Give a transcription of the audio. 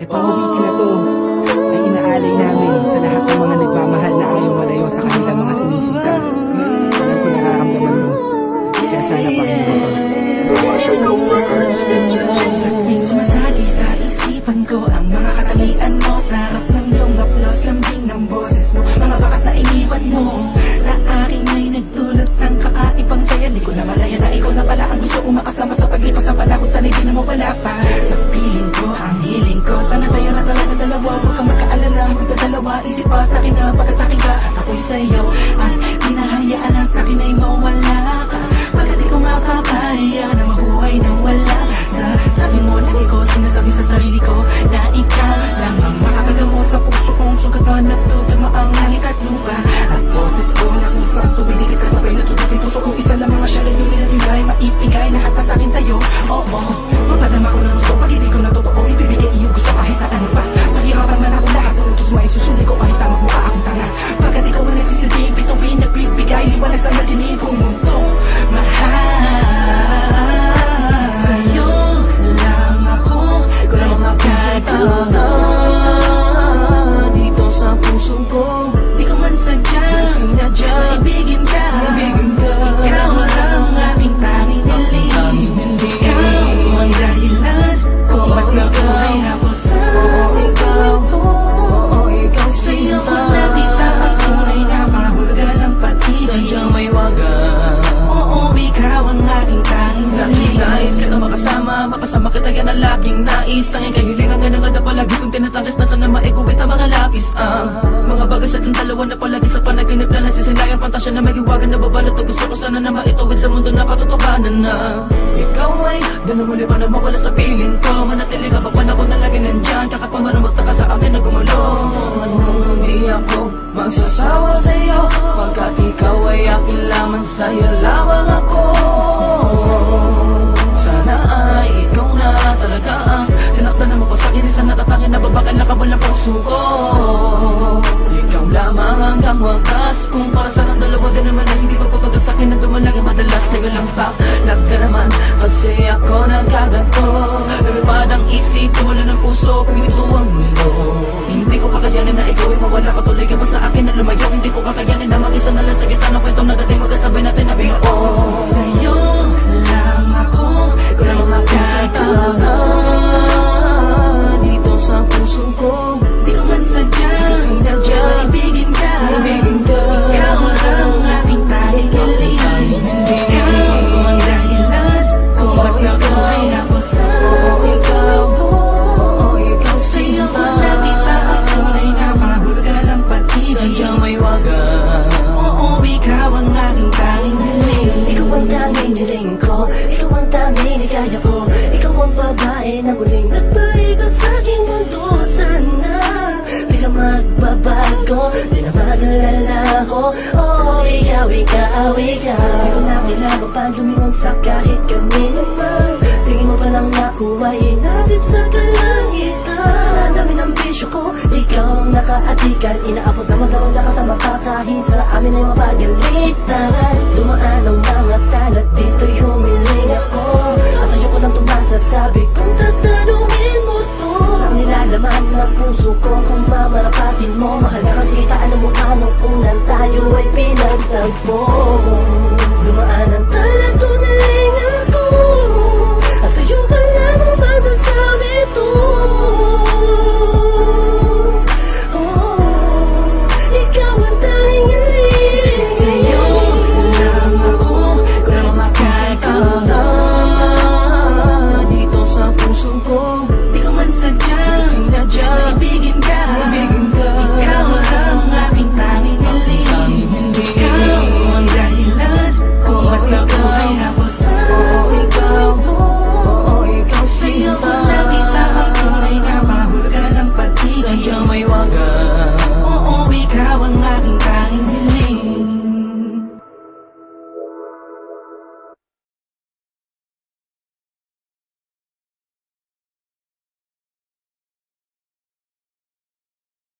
Itong awitin na to ay inaalay namin sa lahat ng mga nagmamahal na ayaw malayo sa kanilang mga sinisinta. Alam ko nararamdaman mo, kaya sana pakinggan mo to. Sa tuwing sumasagi sa isipan ko ang mga katangian mo, sa harap ng iyong haplos, lambing ng boses mo, mga bakas na iniwan mo sa akin ay nagdulot ng kakaibang saya. Di ko na malaya na ikaw na pala ang gusto kong makasama sa paglipas ng panahon. Sana'y di na mawala pa sa piling ko ang hiling ko. Sana tayo na talaga dalawa, huwag kang magkaalala, magdadalawa isip pa sa akin na pagkasakin ka at ako'y sa'yo. At di nahayaan na sa akin ay mawala ka, pagkat di ko makakaya na mabuhay nang wala. Sa tabi mo lagi ko sinasabi sa sarili ko na ikaw lang ang makakagamot sa puso kong sugatan. Nagtutugma ang langit at lupa at boses ko na kusang tumilikit kasabay na tutukin puso kong isa lang mga siyalay yung minatigay, maipigay lahat na sa akin sa'yo. Oo, magpadama ko ng gusto, pag-ibig ko na totoo, ibibigay iyong gusto kahit na ano pa. Mahirapan man ako lahat ng utos mo ay susuli ko kahit tamang mukha akong tanga. Pagkat ikaw ang nagsisilbing bituin, nagbibigay liwanag sa nadinig kong mundo. Mahal sa'yo lang ako, ko lang magkatuwa dito sa puso ko. Di ko man sadya, sinadya, ibigin ka. Ikaw ang aking tanging hiling. Ikaw ang dahilan kung ba't nabuhay ako sa ikaw. Ikaw sa'yo ko nakita ang tunay na kahulugan ng pag-ibig. Sadyang may wagas. Oo, ikaw ang aking tanging hiling. Nais ka na makasama kita yan ang laging nais. Tanging kahilingan nga nangada palagi kong tinatangis na sana maiguwit ang mga lapis. Mga bagay sa ating dalawa na palagi sa panaginip na nasisilayang pantasya na may hiwagan na babalot. At gusto ko sana na maituwid sa mundo na katotohanan na ikaw ay ganun muli pa na mawala sa piling ko. Manatili ka pa panahon na lagi nandyan, kakapamara magtaka sa akin na gumulo. Hindi ako magsasawa sa'yo, pagkat ikaw ay akin lamang, sa'yo lamang ako. Sana ay ikaw na talaga ang tinakda na mo pa sa'kin, isang natatangin na babakal na kabal ng puso ko. Ikaw lamang hanggang wakas, kung para sa kang dalawa din naman ay hindi magpapagal sa'kin na dumalagi madalas. Sa'yo lang talag ka naman, kasi ako nagkaganto. Lumipad ang isip, wala ng puso, kumito ang mundo. Hindi ko kakayanin na ikaw ay mawala ka, tuloy ka pa sa akin na lumayo. Hindi ko kakayanin na mag-isa na lang sa gitna ng kwentong na dating magkasabay natin na biyo. Sa'yo lang ako, ko lang magkatawa dito sa puso ko. Di ko man sadya, sinadya, ibigin ka. Ikaw ang aking tanging hiling. Ikaw ang dahilan kung ba't nabuhay ako sa ikaw. Ikaw sa'yo ko nakita ang tunay na kahulugan ng pag-ibig. Sadyang may wagas. Oo, ikaw ang aking tanging hiling. Ikaw ang tanging hiling ko, ikaw ang tanging hikaya ko. Ikaw ang babae na muling nagpaigot sa aking mundo. Sana di ka magbabago, di na mag-alala ko. Oh, ikaw. Di ko na kailangan pa lumingon sa kahit kanino man. Tingin mo pa lang nakuhain natin sa kalangitan. Sa dami ng bisyo ko, ikaw ang nakaatikan. Inaabot na magdamag na kasama ka kahit sa amin ay mapagalitan. Dumaan ang mga talat, dito'y humiling ako. At sa'yo ko lang tumasasabi kung tatanungin mo to. Ang nilalaman ng puso ko kung mamarapatin mo. Mahal na kasi kita, alam mo anong unang tayo ay pinagtagpo. Dumaan ang talat, tunaling ako. At sa'yo ka lamang masasabi to. Ikaw ang tanging hiling. Sa'yo lang ako, ko lang makakatawa dito sa puso ko. Di ko man sadya, sinadya, ibigin ka. Ikaw ang aking tanging hiling. Ikaw ang dahilan kung ba't nabuhay ako sa ikaw. Ikaw sa'yo ko nakita ang tunay na kahulugan ng pag-ibig. Sadyang may wagas. Oo, ikaw ang aking tanging